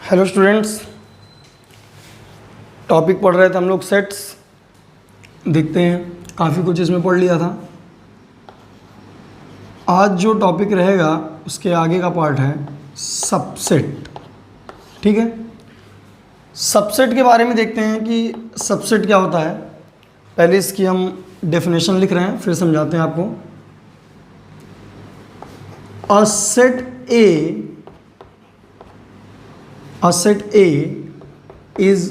Hello students, topic पढ़ रहे थे हम लोग सेट्स। देखते हैं, काफ़ी कुछ इसमें पढ़ लिया था। आज जो टॉपिक रहेगा उसके आगे का पार्ट है सबसेट। ठीक है, सबसेट के बारे में देखते हैं कि सबसेट क्या होता है। पहले इसकी हम डेफिनेशन लिख रहे हैं, फिर समझाते हैं आपको। अ set A is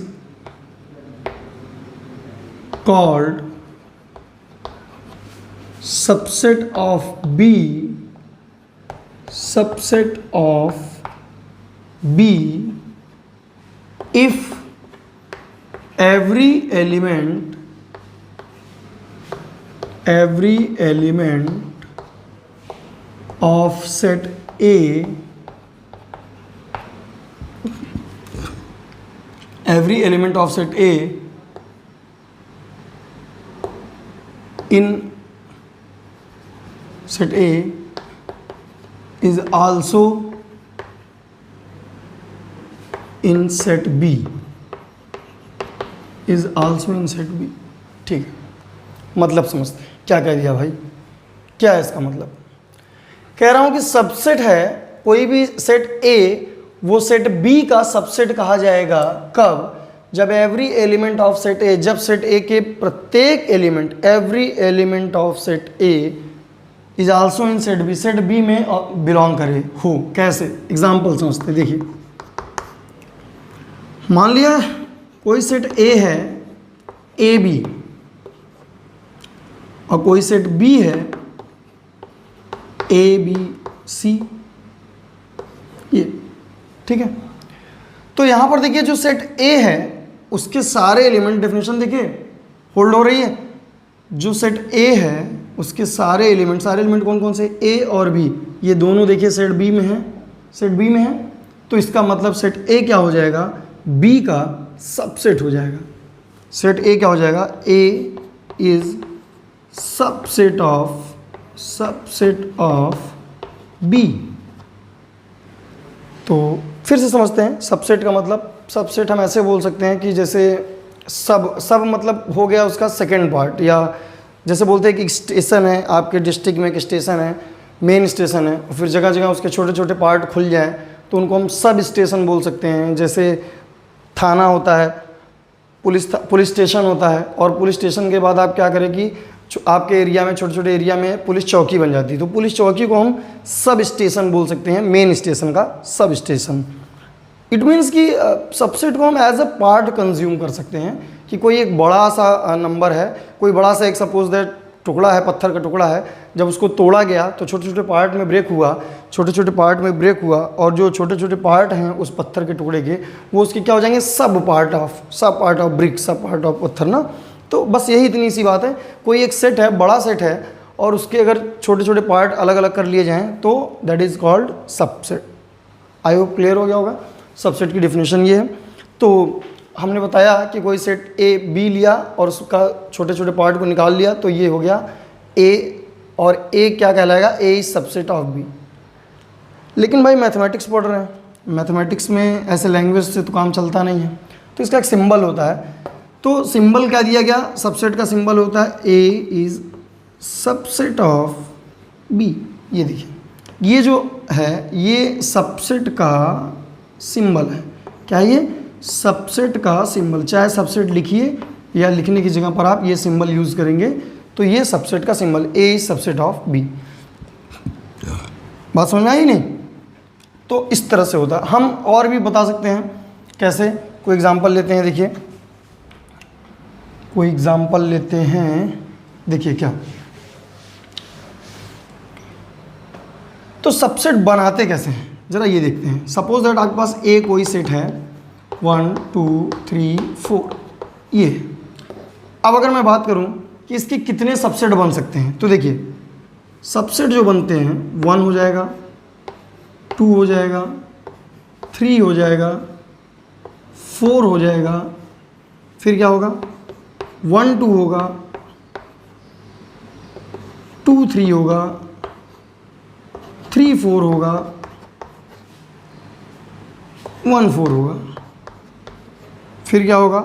called subset of B if every element of set A in set A is also in set B ठीक है, मतलब समझते हैं क्या कह दिया भाई। क्या है इसका मतलब? कह रहा हूं कि सबसेट है कोई भी सेट A, वो सेट B का सबसेट कहा जाएगा कब? जब every element of set A, जब सेट A के प्रत्येक element, every element of set A is also in set B, set B में बिलोंग करे हो। कैसे? एग्जाम्पल समझते, देखिए। मान लिया कोई सेट A है AB और कोई सेट B है ABC, ये ठीक है। तो यहां पर देखिए जो सेट A है उसके सारे एलिमेंट, डेफिनेशन देखिए होल्ड हो रही है। जो सेट A है उसके सारे एलिमेंट कौन कौन से? A और B, ये दोनों देखिए सेट B में है। तो इसका मतलब सेट A क्या हो जाएगा? B का सबसेट हो जाएगा। सेट A क्या हो जाएगा? A is subset of B। तो फिर से समझते हैं सबसेट का मतलब। सबसेट हम ऐसे बोल सकते हैं कि जैसे सब मतलब हो गया उसका सेकंड पार्ट, या जैसे बोलते हैं कि स्टेशन है, आपके डिस्ट्रिक्ट में एक स्टेशन है, मेन स्टेशन है, और फिर जगह जगह उसके छोटे छोटे पार्ट खुल जाएं तो उनको हम सब स्टेशन बोल सकते हैं। जैसे थाना होता है, पुलिस स्टेशन होता है, और पुलिस स्टेशन के बाद आप क्या करें कि आपके एरिया में, छोटे छोटे एरिया में पुलिस चौकी बन जाती है, तो पुलिस चौकी को हम सब स्टेशन बोल सकते हैं, मेन स्टेशन का सब स्टेशन। इट मीन्स कि सबसेट को हम एज अ पार्ट कंज्यूम कर सकते हैं कि कोई एक बड़ा सा नंबर है, कोई बड़ा सा एक सपोज दैट टुकड़ा है, पत्थर का टुकड़ा है, जब उसको तोड़ा गया तो छोटे छोटे पार्ट में ब्रेक हुआ, और जो छोटे छोटे पार्ट हैं उस पत्थर के टुकड़े के, वो उसके क्या हो जाएंगे? सब पार्ट ऑफ ब्रिक, सब पार्ट ऑफ पत्थर ना। तो बस यही इतनी सी बात है। कोई एक सेट है, बड़ा सेट है, और उसके अगर छोटे छोटे पार्ट अलग अलग कर लिए जाएं तो that is called subset. I hope clear हो गया होगा। सबसेट की डेफिनेशन ये है। तो हमने बताया कि कोई सेट A B लिया और उसका छोटे छोटे पार्ट को निकाल लिया, तो ये हो गया A, और A क्या कहलाएगा? A is subset of B। लेकिन भाई मैथमेटिक्स पढ़ रहे हैं, मैथमेटिक्स में ऐसे लैंग्वेज से तो काम चलता नहीं है, तो इसका एक सिंबल होता है। तो सिंबल क्या दिया गया? सबसेट का सिंबल होता है A is subset of B। ये देखिए, ये जो है ये सबसेट का सिंबल है। क्या है ये? सबसेट का सिंबल। चाहे सबसेट लिखिए या लिखने की जगह पर आप ये सिंबल यूज़ करेंगे, तो ये सबसेट का symbol A is subset of B। बात समझ में आई नहीं? तो इस तरह से होता है। हम और भी बता सकते हैं कैसे। कोई एग्जांपल लेते हैं, देखिए कोई एग्जांपल लेते हैं, देखिए क्या। तो सबसेट बनाते कैसे हैं जरा ये देखते हैं। सपोज दैट आपके पास A कोई सेट है 1 2 3 4, ये। अब अगर मैं बात करूं कि इसके कितने सबसेट बन सकते हैं, तो देखिए सबसेट जो बनते हैं 1 हो जाएगा, 2 हो जाएगा, 3 हो जाएगा, 4 हो जाएगा, फिर क्या होगा? 1 2 होगा, 2 3 होगा, 3 4 होगा, 1 4 होगा, फिर क्या होगा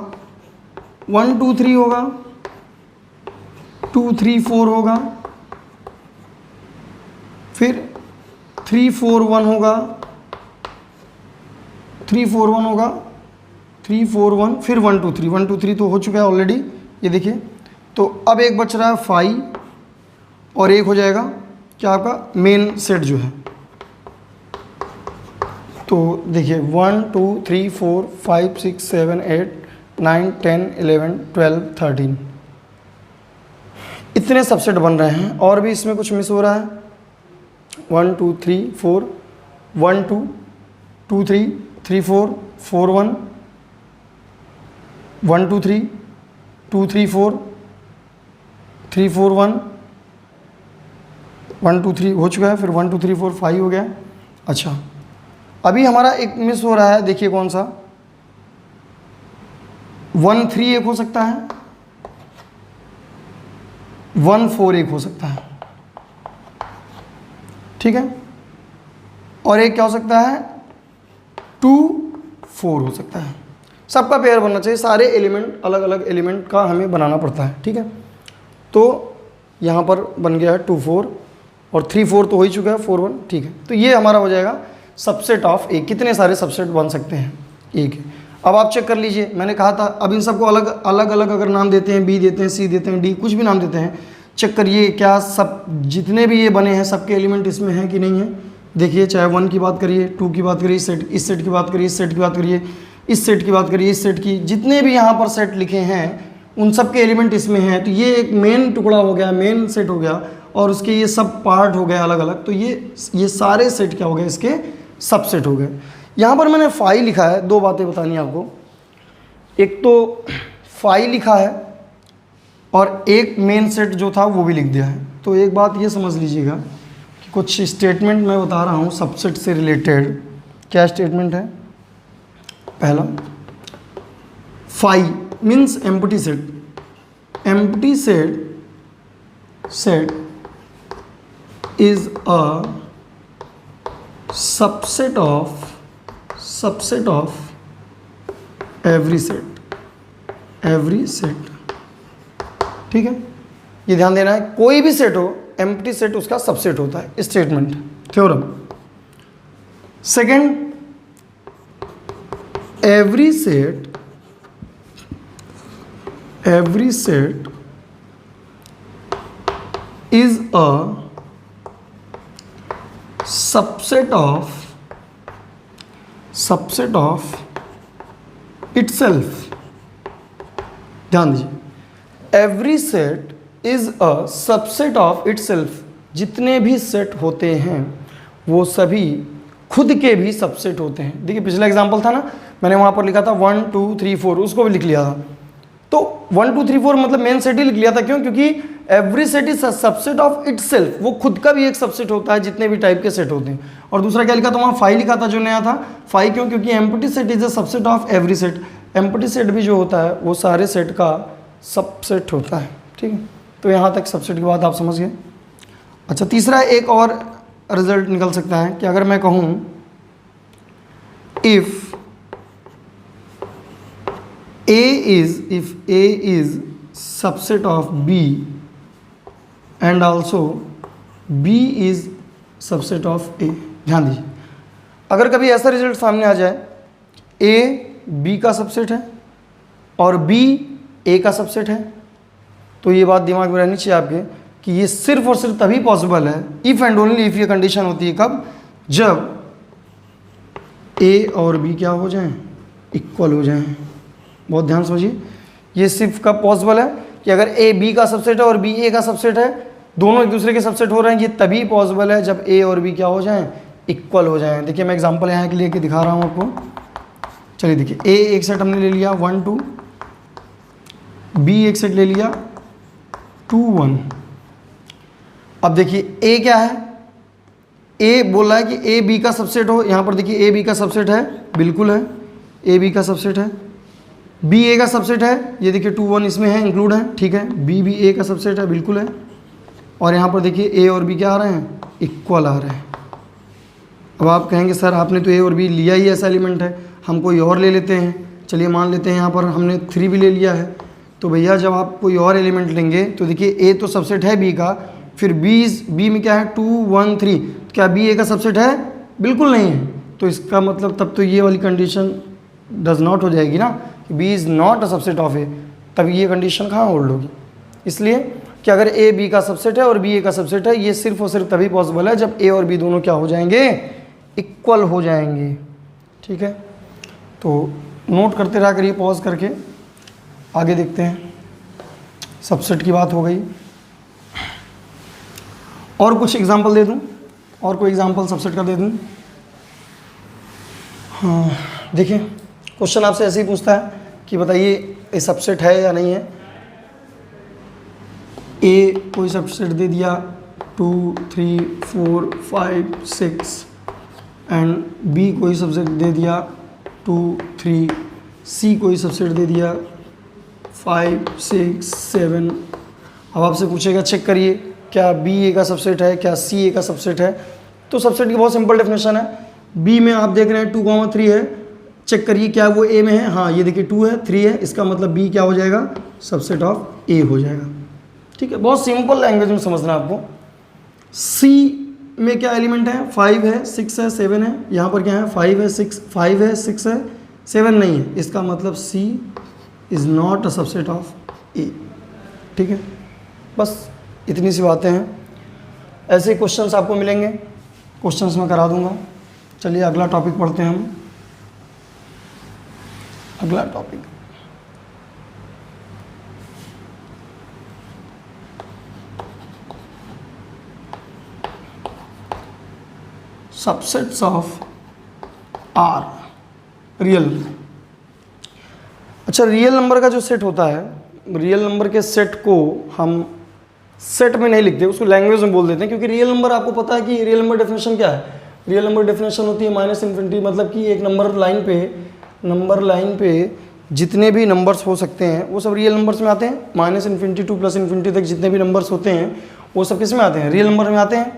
1 2 3 होगा, 2 3 4 होगा, फिर 3 4 1 होगा, 3 4 1 होगा, 3 4 1, फिर 1 2 3, 1 2 3 तो हो चुका है ऑलरेडी, ये देखिए। तो अब एक बच रहा है 5 और एक हो जाएगा क्या आपका मेन सेट जो है। तो देखिए 1 2 3 4 5 6 7 8 9 10 11 12 13 इतने सबसेट बन रहे हैं, और भी इसमें कुछ मिस हो रहा है। 1 2 3 4 1 2 2 3 3 4 4 1 1 2 3 2 3 4 3 4 1 1 2 3 हो चुका है, फिर 1 2 3 4 5 हो गया। अच्छा, अभी हमारा एक मिस हो रहा है, देखिए कौन सा 1 3 एक हो सकता है, 1 4 एक हो सकता है, ठीक है, और एक क्या हो सकता है 2 4 हो सकता है। सबका पेयर बनना चाहिए, सारे एलिमेंट अलग अलग एलिमेंट का हमें बनाना पड़ता है, ठीक है। तो यहाँ पर बन गया है 2 4 और 3 4 तो हो ही चुका है, 4 1, ठीक है। तो ये हमारा हो जाएगा सबसेट ऑफ ए। कितने सारे सबसेट बन सकते हैं, एक है। अब आप चेक कर लीजिए, मैंने कहा था अब इन सबको अलग अलग अलग अगर नाम देते हैं, बी देते हैं, सी देते हैं, डी, कुछ भी नाम देते हैं, चेक करिए क्या सब जितने भी ये बने हैं सबके एलिमेंट इसमें हैं कि नहीं है। देखिए चाहे 1 की बात करिए, 2 की बात करिए, इस सेट की बात करिए, इस सेट की बात करिए, इस सेट की बात करिए, इस सेट की, जितने भी यहाँ पर सेट लिखे हैं उन सब के एलिमेंट इसमें हैं। तो ये एक मेन टुकड़ा हो गया, मेन सेट हो गया, और उसके ये सब पार्ट हो गए अलग अलग। तो ये सारे सेट क्या हो गए, इसके सबसेट हो गए। यहाँ पर मैंने फाई लिखा है, दो बातें बतानी है आपको। एक तो फाई लिखा है और एक मेन सेट जो था वो भी लिख दिया है। तो एक बात ये समझ लीजिएगा कि कुछ स्टेटमेंट मैं बता रहा हूँ सबसेट से रिलेटेड। क्या स्टेटमेंट है? पहला, phi means empty set. Empty set is a subset of every set, ठीक है। ये ध्यान देना है, कोई भी सेट हो एम्प्टी सेट उसका सबसेट होता है। Statement, theorem. Second, every set is a subset of itself। ध्यान दीजिए, every set is a subset of itself. जितने भी सेट होते हैं वो सभी खुद के भी सबसेट होते हैं। देखिए पिछला एग्जांपल था ना, मैंने वहाँ पर लिखा था 1 2 3 4, उसको भी लिख लिया था। तो 1 2 3 4 मतलब मेन सेट ही लिख लिया था। क्यों? क्योंकि every set is subset of itself, वो खुद का भी एक सबसेट होता है जितने भी टाइप के सेट होते हैं। और दूसरा क्या लिखा था वहाँ, फाई लिखा था जो नया था, फाई। क्यों? क्योंकि empty set is a subset of every set. Empty set भी जो होता है वो सारे सेट का सबसेट होता है, ठीक है। तो यहाँ तक सबसेट की बात आप समझ गए। अच्छा, तीसरा एक और रिजल्ट निकल सकता है कि अगर मैं कहूँ if A is subset of B and also B is subset of A। ध्यान दीजिए, अगर कभी ऐसा रिजल्ट सामने आ जाए A B का सबसेट है और B A का सबसेट है, तो ये बात दिमाग में रहनी चाहिए आपके कि ये सिर्फ और सिर्फ तभी पॉसिबल है, इफ़ एंड ओनली इफ़ ये कंडीशन होती है। कब? जब A और B क्या हो जाएं, इक्वल हो जाएं। बहुत ध्यान समझिए, ये सिर्फ कब पॉसिबल है कि अगर A B का सबसेट है और B A का सबसेट है, दोनों एक दूसरे के सबसेट हो रहे हैं, ये तभी पॉसिबल है जब A और B क्या हो जाएं, इक्वल हो जाएं। देखिए मैं एग्जांपल यहाँ के लेके दिखा रहा हूँ आपको। चलिए देखिए, A एक सेट हमने ले लिया 1 2, B एक सेट ले लिया 2 1। अब देखिए A क्या है, A बोल रहा है कि A B का सबसेट हो। यहाँ पर देखिए A B का सबसेट है, बिल्कुल है, A B का सबसेट है। B A का सबसेट है, ये देखिए 2 1 इसमें है, इंक्लूड है, ठीक है। B भी A का सबसेट है, बिल्कुल है। और यहाँ पर देखिए A और B क्या आ रहे हैं, इक्वल आ रहे हैं। अब आप कहेंगे सर आपने तो A और B लिया ही ऐसा एलिमेंट है। हम कोई और ले लेते हैं। चलिए मान लेते हैं यहाँ पर हमने 3 भी ले लिया है। तो भैया जब आप कोई और एलिमेंट लेंगे तो देखिए ए तो सबसेट है बी का, फिर बी में क्या है 2 1 3, क्या बी ए का सबसेट है? बिल्कुल नहीं है। तो इसका मतलब तब तो ये वाली कंडीशन डज नॉट हो जाएगी ना, कि B is not a subset of A, तब ये कंडीशन कहाँ होल्ड होगी। इसलिए कि अगर ए बी का सबसेट है और बी ए का सबसेट है, ये सिर्फ और सिर्फ तभी पॉसिबल है जब ए और बी दोनों क्या हो जाएंगे? इक्वल हो जाएंगे। ठीक है, तो नोट करते रहा करिए पॉज करके। आगे देखते हैं, सबसेट की बात हो गई। और कुछ एग्जांपल दे दूं, और कोई एग्जांपल सबसेट का दे दूं? हाँ देखिए, क्वेश्चन आपसे ऐसे ही पूछता है कि बताइए ये सबसेट है या नहीं है। ए कोई सबसेट दे दिया 2 3 4 5 6 एंड बी कोई सबसेट दे दिया 2 3, सी कोई सबसेट दे दिया 5 6 7। अब आपसे पूछेगा चेक करिए क्या बी ए का सबसेट है, क्या सी ए का सबसेट है। तो सबसेट की बहुत सिंपल डेफिनेशन है। बी में आप देख रहे हैं 2 3 है, चेक करिए क्या वो ए में है। हाँ ये देखिए 2 है 3 है, इसका मतलब बी क्या हो जाएगा? सबसेट ऑफ ए हो जाएगा। ठीक है, बहुत सिंपल लैंग्वेज में समझना आपको। सी में क्या एलिमेंट है? 5 है 6 है 7 है। यहाँ पर क्या है? 5 है 6 है 7 नहीं है, इसका मतलब C is not a subset of A. ठीक है, बस इतनी सी बातें हैं। ऐसे क्वेश्चंस आपको मिलेंगे, क्वेश्चंस मैं करा दूंगा। चलिए अगला टॉपिक पढ़ते हैं हम। अगला topic subsets of R real. अच्छा, रियल नंबर का जो सेट होता है, रियल नंबर के सेट को हम सेट में नहीं लिखते, उसको लैंग्वेज में बोल देते हैं। क्योंकि रियल नंबर आपको पता है कि रियल नंबर डेफिनेशन क्या है? रियल नंबर डेफिनेशन होती है -∞, मतलब कि एक नंबर लाइन पे जितने भी नंबर्स हो सकते हैं वो सब रियल नंबर्स में आते हैं। -∞ टू +∞ तक जितने भी नंबर्स होते हैं वो सब किस में आते हैं? रियल नंबर में आते हैं।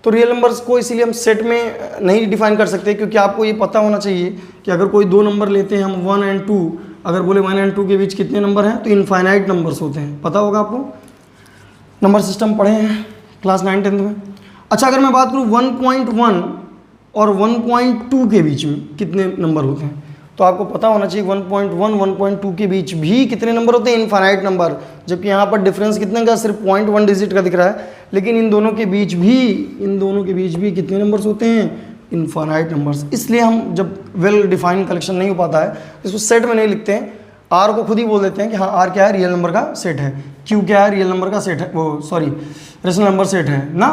तो रियल नंबर्स को इसीलिए हम सेट में नहीं डिफाइन कर सकते, क्योंकि आपको ये पता होना चाहिए कि अगर कोई 2 नंबर लेते हैं हम 1 और 2, अगर बोले 1 और 2 के बीच कितने नंबर हैं, तो इनफाइनाइट नंबर्स होते हैं। पता होगा आपको, नंबर सिस्टम पढ़े हैं क्लास 9 10 में। अच्छा, अगर मैं बात करूँ 1.1 और 1.2 के बीच में कितने नंबर होते हैं, तो आपको पता होना चाहिए 1.1 1.2 के बीच भी कितने नंबर होते हैं? Infinite number. जबकि यहाँ पर डिफरेंस कितने का? सिर्फ 0.1 डिजिट का दिख रहा है, लेकिन इन दोनों के बीच भी कितने नंबर्स होते हैं? Infinite numbers. इसलिए हम जब वेल डिफाइंड कलेक्शन नहीं हो पाता है, इसको सेट में नहीं लिखते हैं, आर को खुद ही बोल देते हैं कि हाँ आर क्या है? रियल नंबर का सेट है। क्यू क्या है? रियल नंबर का सेट है, वो सॉरी रेशनल नंबर सेट है ना।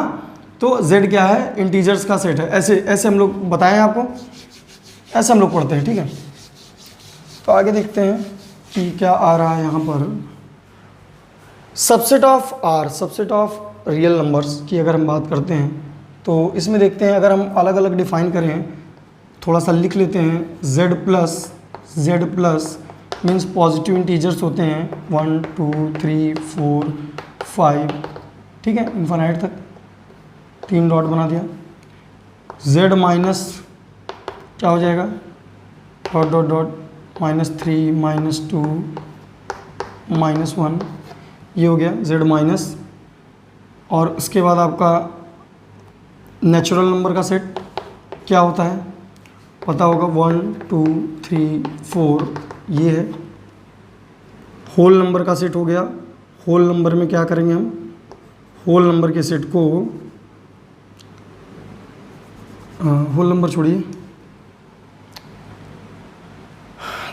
तो जेड क्या है? इंटीजर्स का सेट है। ऐसे हम लोग बताएं आपको, ऐसे हम लोग पढ़ते हैं। ठीक है, तो आगे देखते हैं कि क्या आ रहा है यहाँ पर। Subset of R, subset of real numbers की अगर हम बात करते हैं तो इसमें देखते हैं, अगर हम अलग अलग डिफाइन करें, थोड़ा सा लिख लेते हैं। Z plus means positive integers होते हैं 1 2 3 4 5, ठीक है, इनफाइनाइट तक। 3 डॉट बना दिया। जेड माइनस क्या हो जाएगा? डॉट डॉट डॉट -3 -2 -1, ये हो गया जेड माइनस। और उसके बाद आपका नेचुरल नंबर का सेट क्या होता है? पता होगा 1 2 3 4, ये है। होल नंबर का सेट हो गया। होल नंबर में क्या करेंगे हम? होल नंबर के सेट को, होल नंबर छोड़िए,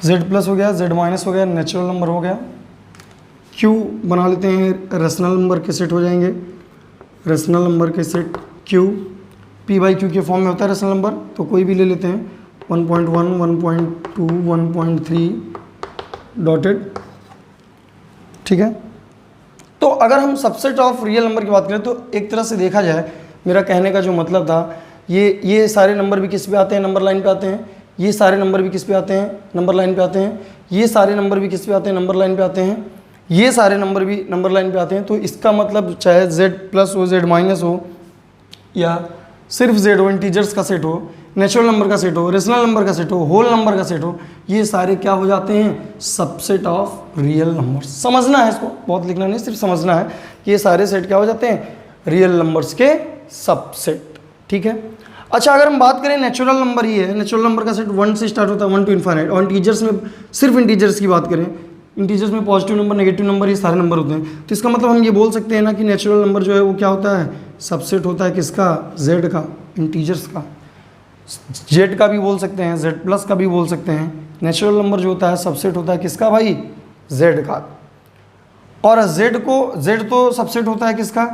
जेड प्लस हो गया, जेड माइनस हो गया, नेचुरल नंबर हो गया। क्यू बना लेते हैं, रेशनल नंबर के सेट हो जाएंगे। रेशनल नंबर के सेट क्यू p/q के फॉर्म में होता है रेशनल नंबर, तो कोई भी ले लेते हैं। 1.1 1.2 1.3 डॉटेड, ठीक है। तो अगर हम सबसेट ऑफ रियल नंबर की बात करें तो एक तरह से देखा जाए, मेरा कहने का जो मतलब था, ये सारे नंबर भी किस पे आते हैं? नंबर लाइन पे आते हैं। ये सारे नंबर भी किस पे आते हैं? नंबर लाइन पे आते हैं। ये सारे नंबर भी किस पे आते हैं? नंबर लाइन पे आते हैं। ये सारे नंबर भी नंबर लाइन पे आते हैं। तो इसका मतलब चाहे z प्लस हो, z माइनस हो, या सिर्फ z हो, इंटीजर्स का सेट हो, नेचुरल नंबर का सेट हो, रेशनल नंबर का सेट हो, होल नंबर का सेट हो, ये सारे क्या हो जाते हैं, सबसेट ऑफ रियल नंबर्स। समझना है इसको, बहुत लिखना नहीं, सिर्फ समझना है कि ये सारे सेट क्या हो जाते हैं, रियल नंबर्स के सबसेट। ठीक है। अच्छा, अगर हम बात करें नेचुरल नंबर, ही है नेचुरल नंबर का सेट 1 से स्टार्ट होता है 1 to इन्फाइनाइट, और इंटीजर्स में सिर्फ इंटीजर्स की बात करें, इंटीजर्स में पॉजिटिव नंबर, नेगेटिव नंबर, ये सारे नंबर होते हैं। तो इसका मतलब हम ये बोल सकते हैं ना कि नेचुरल नंबर जो है वो क्या होता है, सबसेट होता है किसका, जेड का, इंटीजर्स का। जेड का भी बोल सकते हैं, जेड प्लस का भी बोल सकते हैं। नेचुरल नंबर जो होता है सबसेट होता है किसका भाई, जेड का। और जेड तो सबसेट होता है किसका,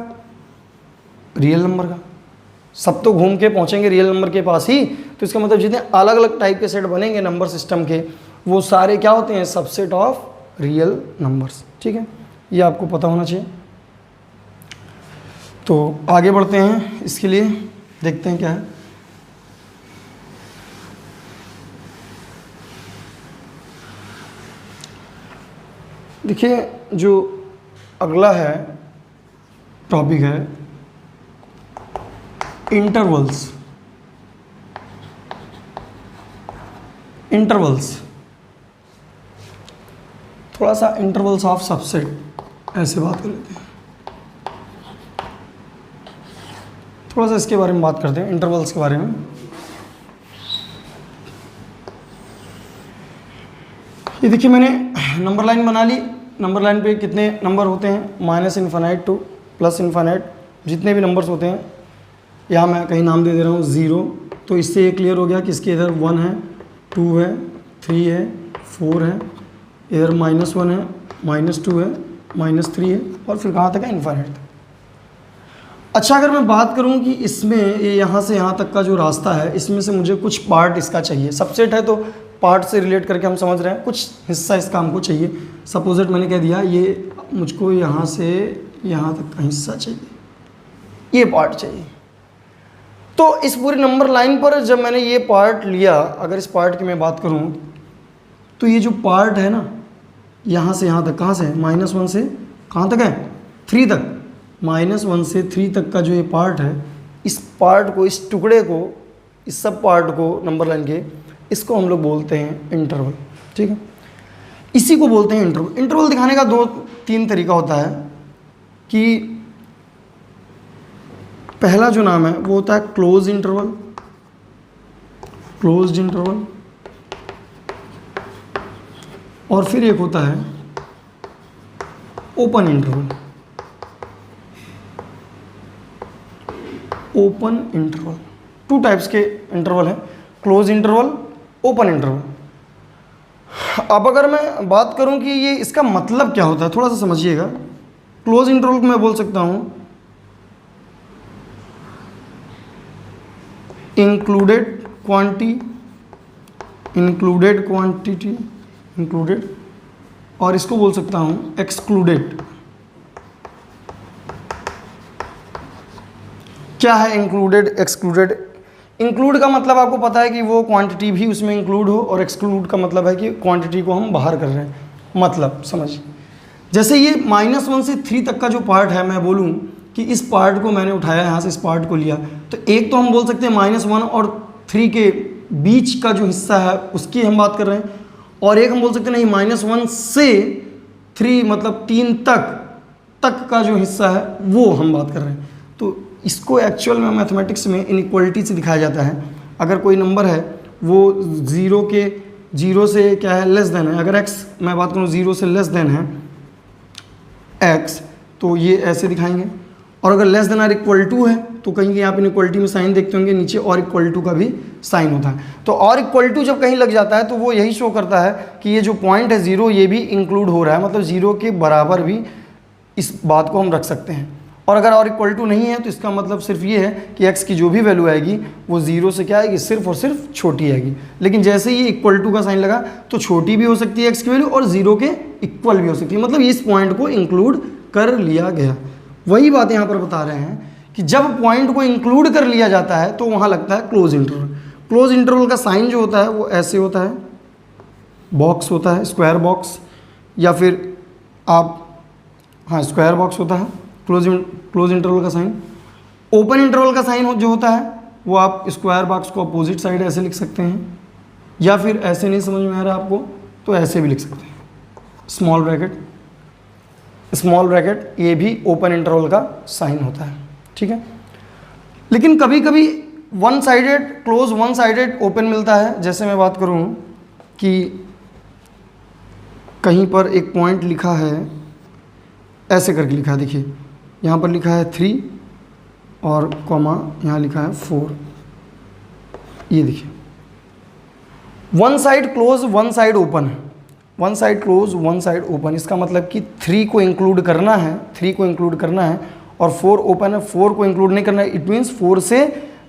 रियल नंबर का। सब तो घूम के पहुंचेंगे रियल नंबर के पास ही, तो इसका मतलब जितने अलग अलग टाइप के सेट बनेंगे नंबर सिस्टम के, वो सारे क्या होते हैं, सबसेट ऑफ रियल नंबर्स। ठीक है, ये आपको पता होना चाहिए। तो आगे बढ़ते हैं, इसके लिए देखते हैं क्या है। देखिए, जो अगला है टॉपिक है इंटरवल्स। थोड़ा सा इंटरवल्स ऑफ सबसेट ऐसे बात कर लेते हैं, थोड़ा सा इसके बारे में बात करते हैं, इंटरवल्स के बारे में। ये देखिए, मैंने नंबर लाइन बना ली। नंबर लाइन पे कितने नंबर होते हैं, -इन्फाइनाइट टू +इन्फाइनाइट, जितने भी नंबर्स होते हैं। यहाँ मैं कहीं नाम दे दे रहा हूँ 0, तो इससे ये क्लियर हो गया कि इसके इधर 1 है, 2 है, 3 है, 4 है, इधर -1 है, -2 है, -3 है, और फिर कहाँ तक है, इन्फाइनाइट तक। अच्छा, अगर मैं बात करूँ कि इसमें ये यहाँ से यहाँ तक का जो रास्ता है, इसमें से मुझे कुछ पार्ट इसका चाहिए। सबसेट है तो पार्ट से रिलेट करके हम समझ रहे हैं, कुछ हिस्सा इसका हमको चाहिए। सपोजिट मैंने कह दिया ये मुझको यहाँ से यहाँ तक का हिस्सा चाहिए, ये पार्ट चाहिए। तो इस पूरी नंबर लाइन पर जब मैंने ये पार्ट लिया, अगर इस पार्ट की मैं बात करूँ, तो ये जो पार्ट है ना, यहाँ से यहाँ तक, कहाँ से, -1 से कहाँ तक है, 3 तक, -1 से 3 तक का जो ये पार्ट है, इस पार्ट को, इस टुकड़े को, इस सब पार्ट को नंबर लाइन के, इसको हम लोग बोलते हैं इंटरवल। ठीक है, इसी को बोलते हैं इंटरवल। इंटरवल दिखाने का 2-3 तरीका होता है कि पहला जो नाम है वो होता है क्लोज इंटरवल, क्लोज्ड इंटरवल, और फिर एक होता है open interval, open interval. 2 types के इंटरवल हैं, क्लोज इंटरवल, ओपन इंटरवल। अब अगर मैं बात करूं कि ये इसका मतलब क्या होता है, थोड़ा सा समझिएगा। क्लोज इंटरवल को मैं बोल सकता हूं इंक्लूडेड क्वांटिटी, इंक्लूडेड, और इसको बोल सकता हूं एक्सक्लूडेड। क्या है इंक्लूडेड, एक्सक्लूडेड? इंक्लूड का मतलब आपको पता है कि वो क्वांटिटी भी उसमें इंक्लूड हो, और एक्सक्लूड का मतलब है कि क्वांटिटी को हम बाहर कर रहे हैं। मतलब समझिए, जैसे ये -1 से 3 तक का जो पार्ट है, मैं बोलूँ कि इस पार्ट को मैंने उठाया, यहाँ से इस पार्ट को लिया, तो एक तो हम बोल सकते हैं -1 और 3 के बीच का जो हिस्सा है उसकी हम बात कर रहे हैं, और एक हम बोल सकते हैं नहीं, -1 से 3 मतलब 3 तक का जो हिस्सा है वो हम बात कर रहे हैं। तो इसको एक्चुअल में मैथमेटिक्स में इनइक्वलिटी से दिखाया जाता है। अगर कोई नंबर है वो 0 से क्या है, लेस देन है। अगर x मैं बात करूँ 0 से लेस देन है x, तो ये ऐसे दिखाएंगे। और अगर less than or equal to है तो कहीं कहीं आप इनइक्वलिटी में साइन देखते होंगे, नीचे और इक्वल टू का भी साइन होता है। तो और इक्वल टू जब कहीं लग जाता है तो वो यही शो करता है कि ये जो पॉइंट है 0, ये भी इंक्लूड हो रहा है, मतलब 0 के बराबर भी इस बात को हम रख सकते हैं। और अगर और इक्वल टू नहीं है तो इसका मतलब सिर्फ ये है कि x की जो भी वैल्यू आएगी वो 0 से क्या आएगी, सिर्फ और सिर्फ छोटी आएगी। लेकिन जैसे ही इक्वल टू का साइन लगा तो छोटी भी हो सकती है x की वैल्यू और 0 के इक्वल भी हो सकती है, मतलब इस पॉइंट को इंक्लूड कर लिया गया। वही बात यहाँ पर बता रहे हैं कि जब पॉइंट को इंक्लूड कर लिया जाता है तो वहाँ लगता है क्लोज इंटरवल। क्लोज इंटरवल का साइन जो होता है वो ऐसे होता है, बॉक्स होता है, स्क्वायर बॉक्स, या फिर आप स्क्वायर बॉक्स होता है क्लोज इंटरवल का साइन। ओपन इंटरवल का साइन जो होता है वो आप स्क्वायर बॉक्स को अपोजिट साइड ऐसे लिख सकते हैं, या फिर ऐसे नहीं समझ में आ रहा आपको तो ऐसे भी लिख सकते हैं, स्मॉल ब्रैकेट, ये भी ओपन इंटरवल का साइन होता है, ठीक है। लेकिन कभी कभी one sided close, one sided open मिलता है। जैसे मैं बात करूं कि कहीं पर एक पॉइंट लिखा है, ऐसे करके लिखा है, देखिए यहाँ पर लिखा है 3 और कॉमा यहाँ लिखा है 4, ये देखिए one side close one side open है, one side close one side open, इसका मतलब कि 3 को इंक्लूड करना है, 3 को इंक्लूड करना है और 4 ओपन है, 4 को इंक्लूड नहीं करना है, इट मीन्स 4 से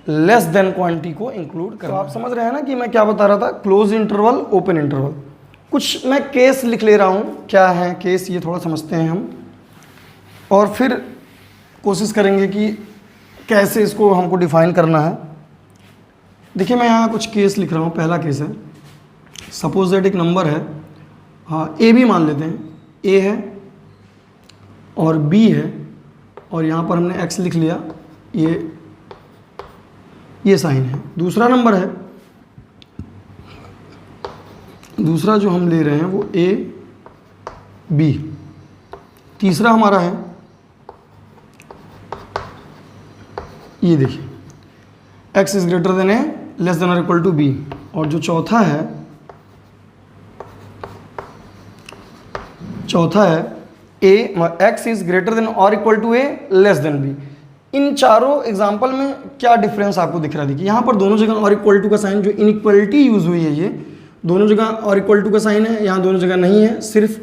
लेस देन क्वांटिटी को इंक्लूड करना। तो आप समझ रहे हैं ना कि मैं क्या बता रहा था, क्लोज इंटरवल ओपन इंटरवल। कुछ मैं केस लिख ले रहा हूँ, क्या है केस ये थोड़ा समझते हैं हम, और फिर कोशिश करेंगे कि कैसे इसको हमको डिफाइन करना है। देखिए मैं यहाँ कुछ केस लिख रहा हूँ। पहला केस है, सपोज दैट एक नंबर है, हाँ ए भी मान लेते हैं, ए है और बी है, और यहाँ पर हमने एक्स लिख लिया, ये साइन है। दूसरा नंबर है, दूसरा जो हम ले रहे हैं वो ए बी। तीसरा हमारा है, ये देखिए x is greater than A less than और इक्वल टू बी। और जो चौथा है ए x इज ग्रेटर देन और equal to A less than B. इन चारों एग्जाम्पल में क्या डिफरेंस आपको दिख रहा है? देखिए यहाँ पर दोनों जगह और इक्वल टू का साइन, जो इनइक्वलिटी यूज हुई है, ये दोनों जगह और इक्वल टू का साइन है, यहाँ दोनों जगह नहीं है, सिर्फ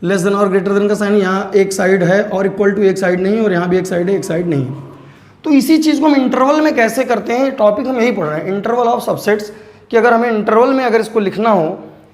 लेस देन और ग्रेटर देन का साइन। यहाँ एक साइड है और इक्वल टू एक साइड नहीं है, और यहाँ भी एक साइड है, एक साइड नहीं है। तो इसी चीज़ को हम इंटरवल में कैसे करते हैं, टॉपिक हम यही पढ़ रहे हैं, इंटरवल ऑफ सबसेट्स, कि अगर हमें इंटरवल में अगर इसको लिखना हो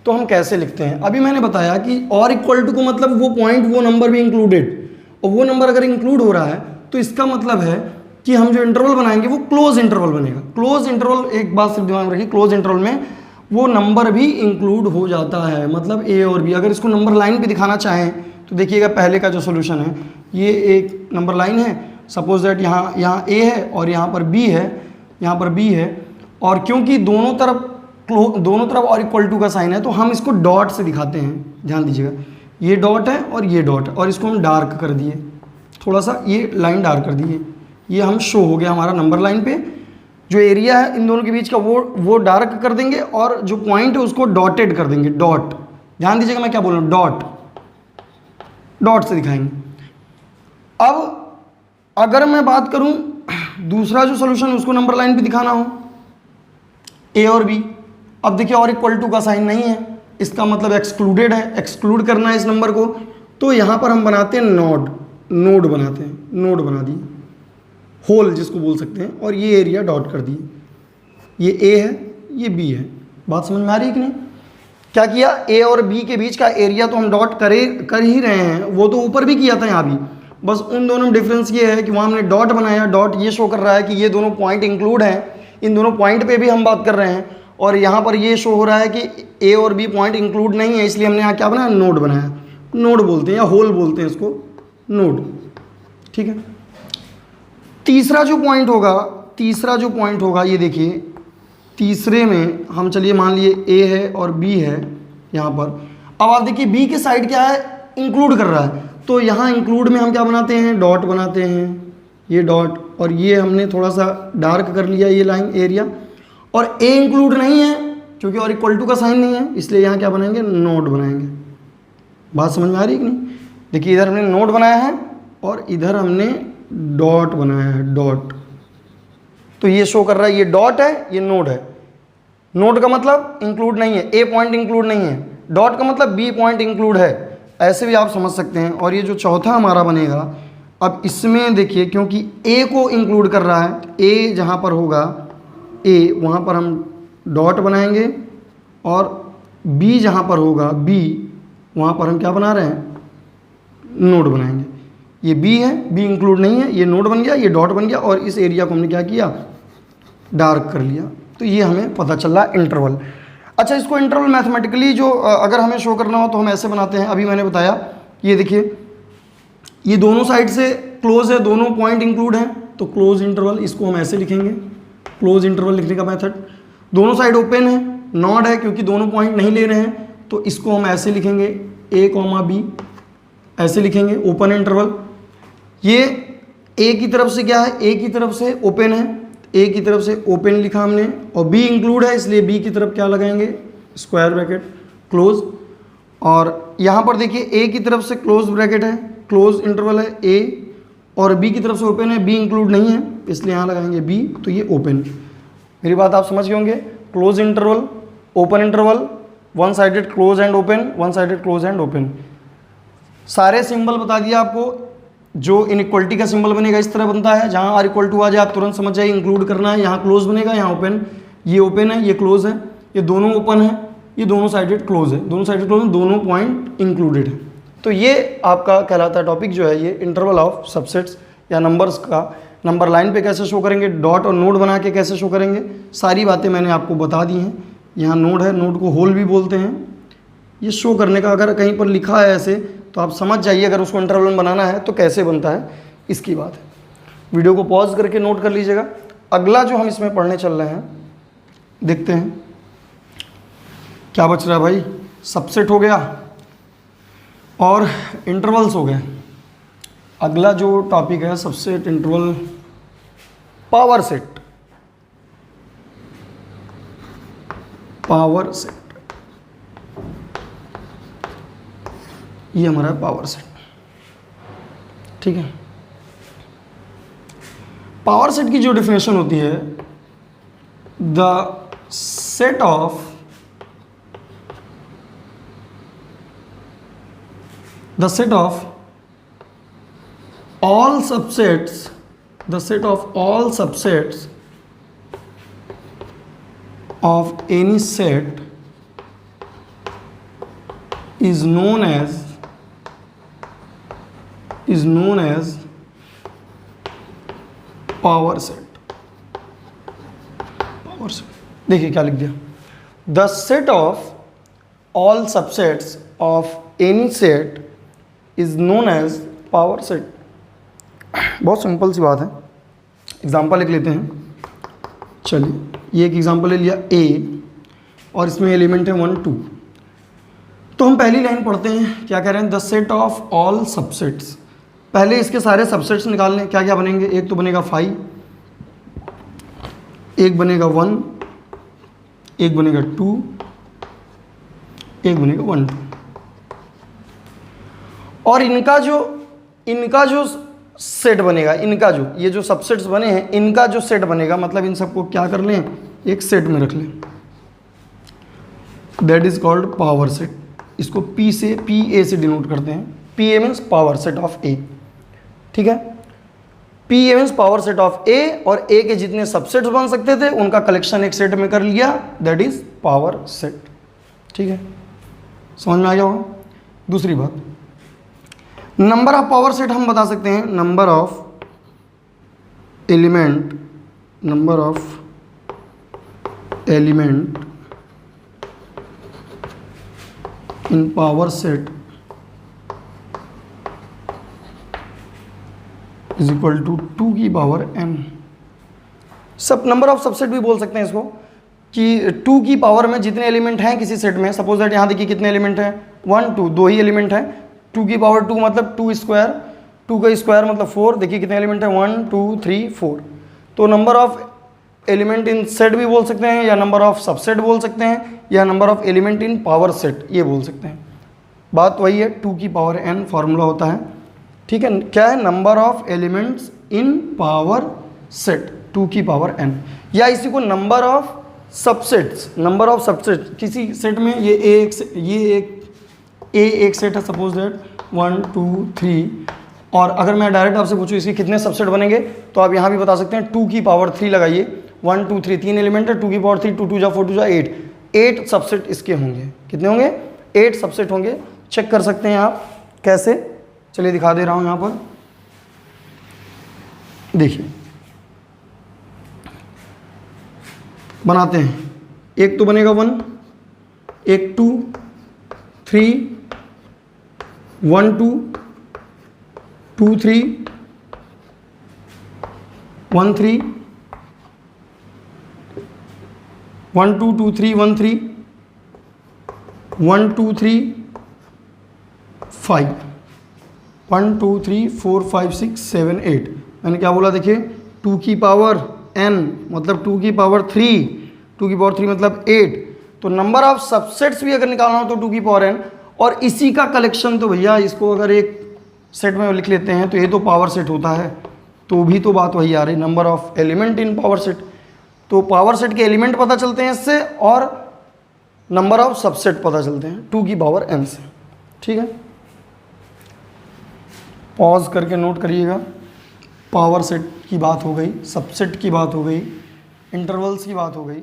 तो हम कैसे लिखते हैं। अभी मैंने बताया कि और इक्वल टू को मतलब वो पॉइंट, वो नंबर भी इंक्लूडेड, और वो नंबर अगर इंक्लूड हो रहा है तो इसका मतलब है कि हम जो इंटरवल बनाएंगे वो क्लोज इंटरवल बनेगा। क्लोज इंटरवल, एक बात सिर्फ दिमाग में रखिए, क्लोज इंटरवल में वो नंबर भी इंक्लूड हो जाता है, मतलब ए और बी। अगर इसको नंबर लाइन पे दिखाना चाहें तो देखिएगा पहले का जो सोल्यूशन है, ये एक नंबर लाइन है, सपोज दैट यहाँ ए है और यहाँ पर बी है, यहाँ पर बी है, और क्योंकि दोनों तरफ और इक्वल टू का साइन है तो हम इसको डॉट से दिखाते हैं। ध्यान दीजिएगा, ये डॉट है और ये डॉट है, और इसको हम डार्क कर दिए, थोड़ा सा ये लाइन डार्क कर दिए, ये हम शो हो गया हमारा नंबर लाइन पे। जो एरिया है इन दोनों के बीच का वो डार्क कर देंगे, और जो पॉइंट है उसको डॉटेड कर देंगे, डॉट। ध्यान दीजिएगा मैं क्या बोल रहा हूँ, डॉट से दिखाएंगे। अब अगर मैं बात करूं दूसरा जो सोल्यूशन, उसको नंबर लाइन पे दिखाना हो, ए और बी। अब देखिए और इक्वल टू का साइन नहीं है, इसका मतलब एक्सक्लूडेड है, एक्सक्लूड करना है इस नंबर को, तो यहाँ पर हम बनाते हैं नोड बनाते हैं, नोड बना दिए, होल जिसको बोल सकते हैं, और ये एरिया डॉट कर दिए। ये ए है, ये बी है। बात समझ में आ रही है कि नहीं? क्या किया, ए और बी के बीच का एरिया तो हम डॉट कर ही रहे हैं, वो तो ऊपर भी किया था यहाँ भी, बस उन दोनों में डिफरेंस ये है कि वहाँ हमने डॉट बनाया, डॉट ये शो कर रहा है कि ये दोनों पॉइंट इंक्लूड हैं, इन दोनों पॉइंट पे भी हम बात कर रहे हैं, और यहाँ पर ये शो हो रहा है कि ए और बी पॉइंट इंक्लूड नहीं है, इसलिए हमने यहाँ क्या बनाया, नोड बनाया। नोड बोलते हैं या होल बोलते हैं इसको, नोड, ठीक है। तीसरा जो पॉइंट होगा, ये देखिए तीसरे में हम, चलिए मान लिए ए है और बी है यहाँ पर। अब आप देखिए बी के साइड क्या है, इंक्लूड कर रहा है, तो यहाँ इंक्लूड में हम क्या बनाते हैं, डॉट बनाते हैं, ये डॉट, और ये हमने थोड़ा सा डार्क कर लिया ये लाइन एरिया। और ए इंक्लूड नहीं है क्योंकि और इक्वल टू का साइन नहीं है, इसलिए यहाँ क्या बनाएंगे, नोड बनाएंगे। बात समझ में आ रही है कि नहीं? देखिए इधर हमने नोड बनाया है और इधर हमने डॉट बनाया है, डॉट। तो ये शो कर रहा है ये डॉट है, ये नोड है। नोड का मतलब इंक्लूड नहीं है, ए पॉइंट इंक्लूड नहीं है, डॉट का मतलब बी पॉइंट इंक्लूड है, ऐसे भी आप समझ सकते हैं। और ये जो चौथा हमारा बनेगा, अब इसमें देखिए क्योंकि ए को इंक्लूड कर रहा है, ए जहाँ पर होगा ए, वहाँ पर हम डॉट बनाएंगे, और बी जहाँ पर होगा बी, वहाँ पर हम क्या बना रहे हैं, नोड बनाएंगे। ये बी है, बी इंक्लूड नहीं है, ये नोड बन गया, ये डॉट बन गया, और इस एरिया को हमने क्या किया, डार्क कर लिया। तो ये हमें पता चल रहा है इंटरवल। अच्छा, इसको इंटरवल मैथमेटिकली जो अगर हमें शो करना हो तो हम ऐसे बनाते हैं। अभी मैंने बताया, ये देखिए ये दोनों साइड से क्लोज है, दोनों पॉइंट इंक्लूड हैं, तो क्लोज इंटरवल, इसको हम ऐसे लिखेंगे, क्लोज इंटरवल लिखने का मेथड। दोनों साइड ओपन है, नॉट है क्योंकि दोनों पॉइंट नहीं ले रहे हैं, तो इसको हम ऐसे लिखेंगे a, b, ऐसे लिखेंगे ओपन इंटरवल। ये a की तरफ से क्या है, a की तरफ से ओपन है, a की तरफ से ओपन लिखा हमने, और b इंक्लूड है इसलिए b की तरफ क्या लगाएंगे, स्क्वायर ब्रैकेट क्लोज। और यहाँ पर देखिए a की तरफ से क्लोज ब्रैकेट है, क्लोज इंटरवल है a, और b की तरफ से ओपन है, b इंक्लूड नहीं है इसलिए यहाँ लगाएंगे b, तो ये ओपन। मेरी बात आप समझ गए होंगे। Close interval, open interval, one sided close and open, one sided close and open. सारे सिंबल बता दिया आपको। जो इनइक्वलिटी का सिंबल बनेगा इस तरह बनता है, जहाँ आर इक्वल टू आ जाए आप तुरंत समझ जाइए इंक्लूड करना है। यहाँ क्लोज बनेगा, यहाँ ओपन, ये ओपन है, ये क्लोज है, ये दोनों ओपन है, ये दोनों साइडेड क्लोज है, दोनों साइडेड क्लोज है, दोनों पॉइंट इंक्लूडेड है। तो ये आपका कहलाता है टॉपिक जो है ये इंटरवल ऑफ सबसेट्स या नंबर्स का। नंबर लाइन पे कैसे शो करेंगे, डॉट और नोड बना के कैसे शो करेंगे, सारी बातें मैंने आपको बता दी हैं। यहाँ नोड है, नोड को होल भी बोलते हैं। ये शो करने का अगर कहीं पर लिखा है ऐसे तो आप समझ जाइए अगर उसको इंटरवल में बनाना है तो कैसे बनता है, इसकी बात है। वीडियो को पॉज करके नोट कर लीजिएगा। अगला जो हम इसमें पढ़ने चल रहे हैं, देखते हैं क्या बच रहा है भाई। सबसेट हो गया और इंटरवल्स हो गए। अगला जो टॉपिक है subset, interval, power set. Power set, ये हमारा पावर सेट, ठीक है। पावर सेट की जो डेफिनेशन होती है, the set of all subsets, the set of all subsets of any set is known as power set. Power set देखिए क्या लिख दिया, the set of all subsets of any set is known as power set. बहुत simple सी बात है, example लिख लेते हैं। चलिए ये एक एग्जांपल ले लिया A और इसमें एलिमेंट है 1 2। तो हम पहली लाइन पढ़ते हैं, क्या कह रहे हैं, the set of all subsets. पहले इसके सारे सबसेट्स निकालने, क्या क्या बनेंगे। एक तो बनेगा 5, एक बनेगा 1, एक बनेगा 2, एक बनेगा 1 2। और इनका जो सेट बनेगा, इनका जो ये जो सबसेट्स बने हैं इनका जो सेट बनेगा, मतलब इन सबको क्या कर लें, एक सेट में रख लें। That is called power set. इसको P A से डिनोट करते हैं। P A means power set of A, ठीक है। P A means power set of A, और A के जितने सबसेट्स बन सकते थे उनका कलेक्शन एक सेट में कर लिया, दैट इज पावर सेट, ठीक है। समझ में आ गया होगा। दूसरी बात, नंबर ऑफ पावर सेट हम बता सकते हैं, number of element in power set is equal to 2 की पावर n। सब नंबर ऑफ सबसेट भी बोल सकते हैं इसको, कि 2 की पावर में जितने एलिमेंट हैं किसी सेट में, सपोज दैट यहाँ देखिए कितने एलिमेंट हैं, 1 2, 2 ही एलिमेंट हैं। 2 की पावर 2 मतलब 2 स्क्वायर, 2 का स्क्वायर मतलब 4। देखिए कितने एलिमेंट हैं, 1 2 3 4। तो number of element in set भी बोल सकते हैं, या नंबर ऑफ सबसेट बोल सकते हैं, या number of element in power set ये बोल सकते हैं। बात वही है, 2 की पावर n फार्मूला होता है, ठीक है। क्या है, number of elements in power set 2 की पावर n, या इसी को number of subsets, number of subset किसी सेट में। ये एक सेट है, सपोज दैट 1 2 3। और अगर मैं डायरेक्ट आपसे पूछूं इसके कितने सबसेट बनेंगे, तो आप यहाँ भी बता सकते हैं 2 की पावर 3 लगाइए। 1 2 3 3 एलिमेंट है, 2 की पावर 3, 2 2 जा 4 2 जा 8, 8 सबसेट इसके होंगे। कितने होंगे, 8 सबसेट होंगे। चेक कर सकते हैं आप कैसे, चलिए दिखा दे रहा हूँ यहाँ पर। देखिए बनाते हैं, एक तो बनेगा 1, एक 2 3 1 2 2 3 1 3 1 2 2 3 1 3 1 2 3 5 1 2 3 4 5 6 7 8। मैंने क्या बोला देखिए, 2 की पावर n मतलब 2 की पावर 3, 2 की पावर 3 मतलब 8। तो नंबर ऑफ सबसेट्स भी अगर निकालना हो तो 2 की पावर n, और इसी का कलेक्शन तो भैया इसको अगर एक सेट में लिख लेते हैं तो ये तो पावर सेट होता है, तो भी तो बात वही आ रही, number of element in power set. तो पावर सेट के एलिमेंट पता चलते हैं इससे और नंबर ऑफ सबसेट पता चलते हैं 2 की पावर n से। ठीक है, पॉज करके नोट करिएगा। पावर सेट की बात हो गई, सबसेट की बात हो गई, इंटरवल्स की बात हो गई।